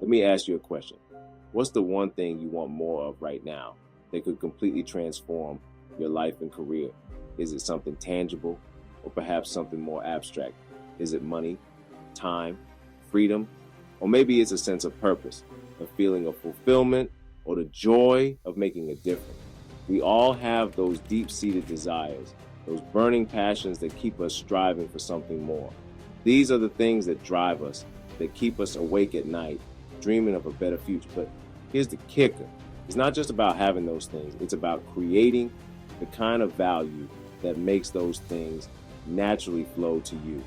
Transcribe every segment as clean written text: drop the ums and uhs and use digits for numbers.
Let me ask you a question. What's the one thing you want more of right now that could completely transform your life and career? Is it something tangible or perhaps something more abstract? Is it money, time, freedom, or maybe it's a sense of purpose, a feeling of fulfillment, or the joy of making a difference? We all have those deep-seated desires, those burning passions that keep us striving for something more. These are the things that drive us, that keep us awake at night, dreaming of a better future. But here's the kicker. It's not just about having those things. It's about creating the kind of value that makes those things naturally flow to you.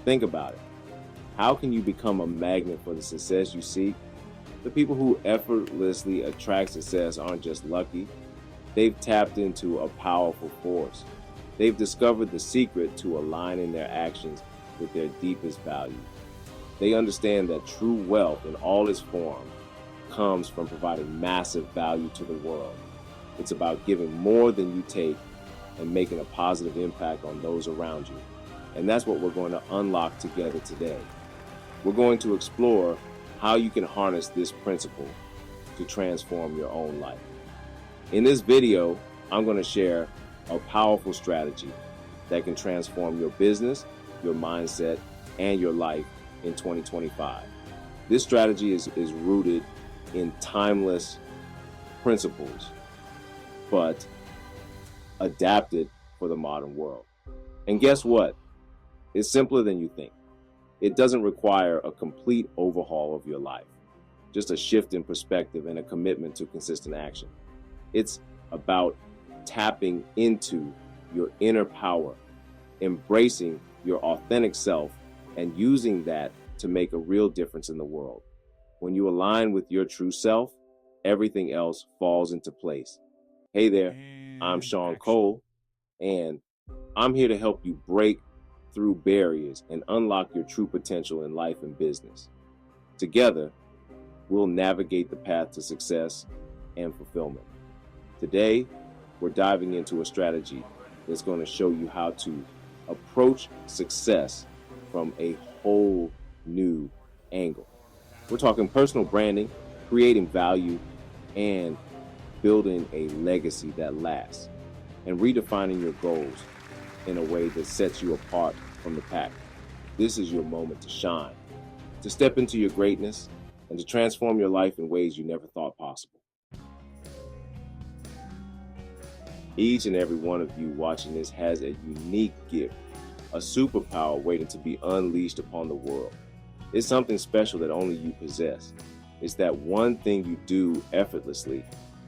Think about it. How can you become a magnet for the success you seek? The people who effortlessly attract success aren't just lucky. They've tapped into a powerful force. They've discovered the secret to aligning their actions with their deepest values. They understand that true wealth in all its forms comes from providing massive value to the world. It's about giving more than you take and making a positive impact on those around you. And that's what we're going to unlock together today. We're going to explore how you can harness this principle to transform your own life. In this video, I'm going to share a powerful strategy that can transform your business, your mindset, and your life in 2025. This strategy is rooted in timeless principles, but adapted for the modern world. And guess what? It's simpler than you think. It doesn't require a complete overhaul of your life, just a shift in perspective and a commitment to consistent action. It's about tapping into your inner power, embracing your authentic self, and using that to make a real difference in the world. When you align with your true self, everything else falls into place. Hey there, I'm Sean Cole, and I'm here to help you break through barriers and unlock your true potential in life and business. Together, we'll navigate the path to success and fulfillment. Today, we're diving into a strategy that's going to show you how to approach success from a whole new angle. We're talking personal branding, creating value, and building a legacy that lasts, and redefining your goals in a way that sets you apart from the pack. This is your moment to shine, to step into your greatness, and to transform your life in ways you never thought possible. Each and every one of you watching this has a unique gift, a superpower waiting to be unleashed upon the world. It's something special that only you possess. It's that one thing you do effortlessly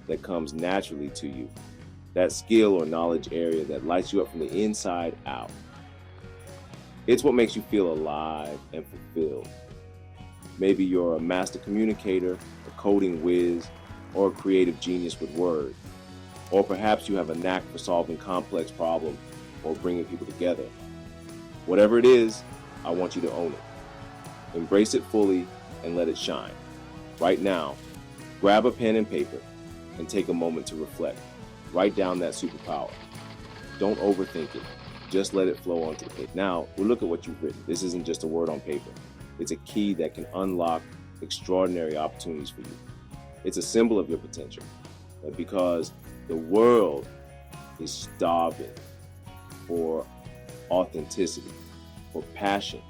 that comes naturally to you, that skill or knowledge area that lights you up from the inside out. It's what makes you feel alive and fulfilled. Maybe you're a master communicator, a coding whiz, or a creative genius with words. Or perhaps you have a knack for solving complex problems or bringing people together. Whatever it is, I want you to own it. Embrace it fully and let it shine. Right now, grab a pen and paper and take a moment to reflect. Write down that superpower. Don't overthink it. Just let it flow onto the paper. Now, we'll look at what you've written. This isn't just a word on paper. It's a key that can unlock extraordinary opportunities for you. It's a symbol of your potential. Because the world is starving for authenticity, for passion,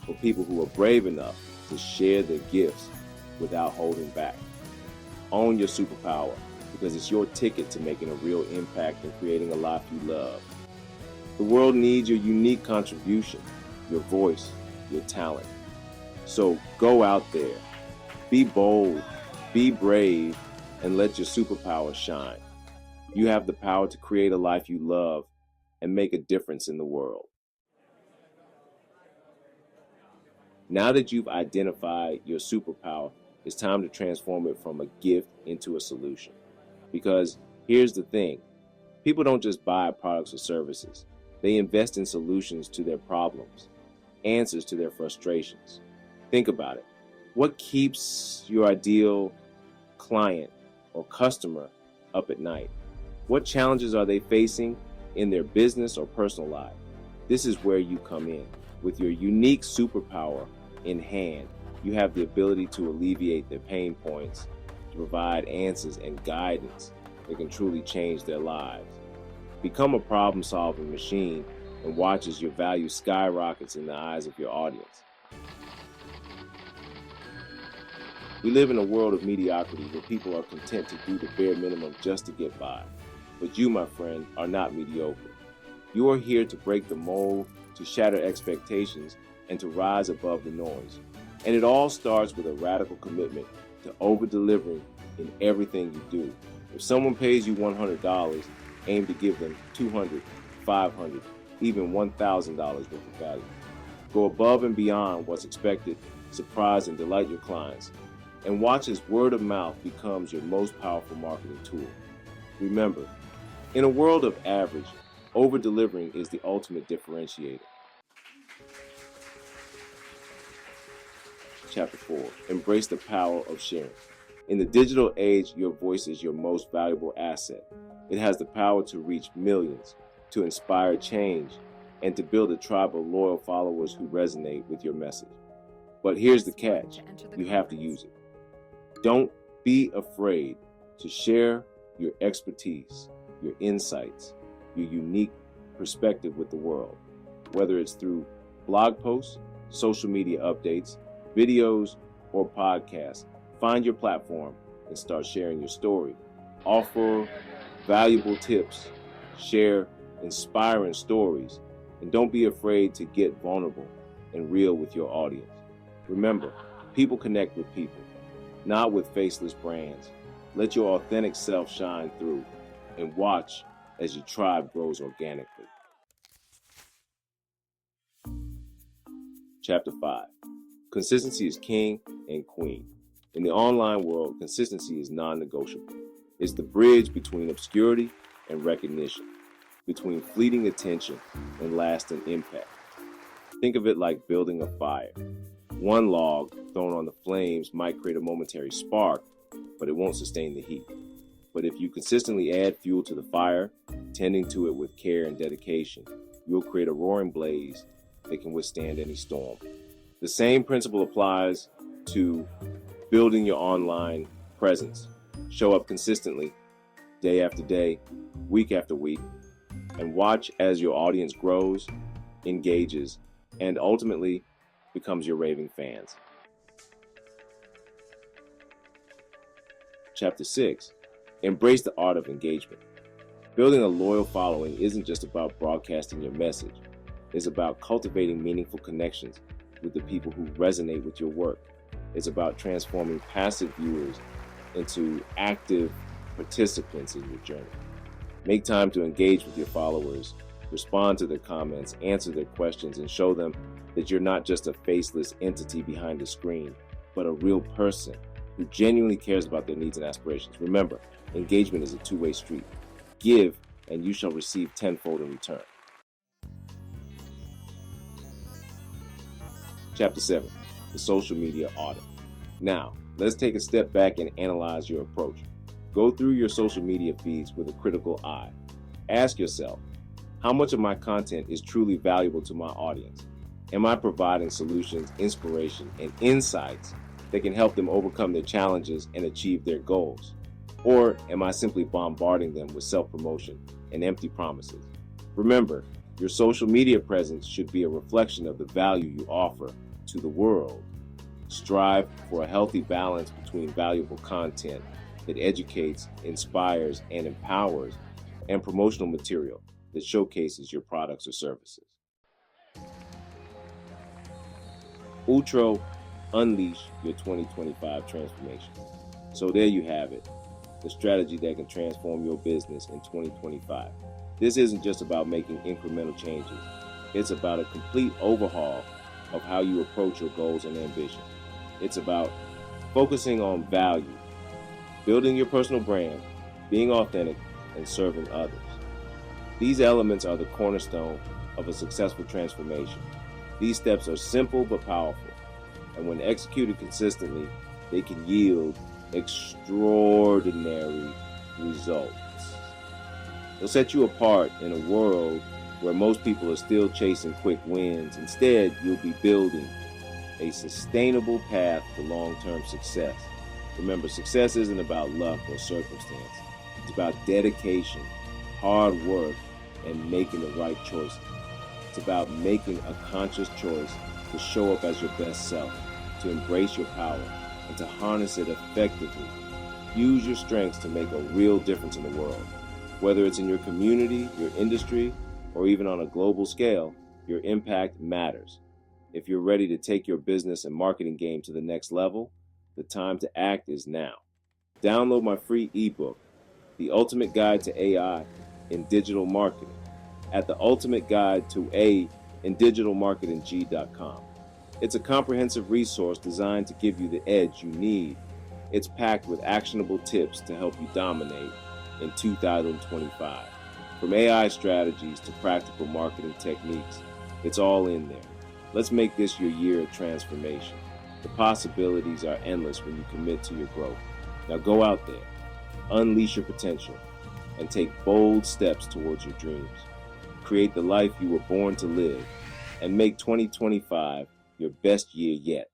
for people who are brave enough to share their gifts without holding back. Own your superpower, because it's your ticket to making a real impact and creating a life you love. The world needs your unique contribution, your voice, your talent. So go out there, be bold, be brave, and let your superpower shine. You have the power to create a life you love and make a difference in the world. Now that you've identified your superpower, it's time to transform it from a gift into a solution. Because here's the thing, people don't just buy products or services. They invest in solutions to their problems, answers to their frustrations. Think about it. What keeps your ideal client or customer up at night? What challenges are they facing in their business or personal life? This is where you come in with your unique superpower in hand. You have the ability to alleviate their pain points, to provide answers and guidance that can truly change their lives. Become a problem-solving machine and watch as your value skyrockets in the eyes of your audience. We live in a world of mediocrity where people are content to do the bare minimum just to get by. But you, my friend, are not mediocre. You are here to break the mold, to shatter expectations, and to rise above the noise. And it all starts with a radical commitment to over-delivering in everything you do. If someone pays you $100, aim to give them $200, $500, even $1,000 worth of value. Go above and beyond what's expected, surprise and delight your clients, and watch as word of mouth becomes your most powerful marketing tool. Remember, in a world of average, over-delivering is the ultimate differentiator. Chapter 4, embrace the power of sharing. In the digital age, your voice is your most valuable asset. It has the power to reach millions, to inspire change, and to build a tribe of loyal followers who resonate with your message. But here's the catch, you have to use it. Don't be afraid to share your expertise, your insights, your unique perspective with the world, whether it's through blog posts, social media updates, videos, or podcasts. Find your platform and start sharing your story. Offer valuable tips, share inspiring stories, and don't be afraid to get vulnerable and real with your audience. Remember, people connect with people, not with faceless brands. Let your authentic self shine through and watch as your tribe grows organically. Chapter 5. Consistency is king and queen. In the online world, consistency is non-negotiable. It's the bridge between obscurity and recognition, between fleeting attention and lasting impact. Think of it like building a fire. One log thrown on the flames might create a momentary spark, but it won't sustain the heat. But if you consistently add fuel to the fire, tending to it with care and dedication, you'll create a roaring blaze that can withstand any storm. The same principle applies to building your online presence. Show up consistently, day after day, week after week, and watch as your audience grows, engages, and ultimately becomes your raving fans. Chapter 6. Embrace the art of engagement. Building a loyal following isn't just about broadcasting your message. It's about cultivating meaningful connections with the people who resonate with your work. It's about transforming passive viewers into active participants in your journey. Make time to engage with your followers, respond to their comments, answer their questions, and show them that you're not just a faceless entity behind a screen, but a real person who genuinely cares about their needs and aspirations. Remember, engagement is a two-way street. Give, and you shall receive tenfold in return. Chapter 7, the social media audit. Now, let's take a step back and analyze your approach. Go through your social media feeds with a critical eye. Ask yourself, how much of my content is truly valuable to my audience? Am I providing solutions, inspiration, and insights that can help them overcome their challenges and achieve their goals? Or am I simply bombarding them with self-promotion and empty promises? Remember, your social media presence should be a reflection of the value you offer to the world. Strive for a healthy balance between valuable content that educates, inspires, and empowers, and promotional material that showcases your products or services. Outro, unleash your 2025 transformation. So there you have it, the strategy that can transform your business in 2025. This isn't just about making incremental changes. It's about a complete overhaul of how you approach your goals and ambitions. It's about focusing on value, building your personal brand, being authentic, and serving others. These elements are the cornerstone of a successful transformation. These steps are simple but powerful, and when executed consistently, they can yield extraordinary results. They'll set you apart in a world where most people are still chasing quick wins. Instead, you'll be building a sustainable path to long-term success. Remember, success isn't about luck or circumstance. It's about dedication, hard work, and making the right choices. It's about making a conscious choice to show up as your best self, to embrace your power, and to harness it effectively. Use your strengths to make a real difference in the world. Whether it's in your community, your industry, or even on a global scale, your impact matters. If you're ready to take your business and marketing game to the next level, the time to act is now. Download my free ebook, The Ultimate Guide to AI in Digital Marketing, at the Ultimate Guide to A in digitalmarketing.com. It's a comprehensive resource designed to give you the edge you need. It's packed with actionable tips to help you dominate in 2025. From AI strategies to practical marketing techniques, it's all in there. Let's make this your year of transformation. The possibilities are endless when you commit to your growth. Now go out there, unleash your potential, and take bold steps towards your dreams. Create the life you were born to live, and make 2025 your best year yet.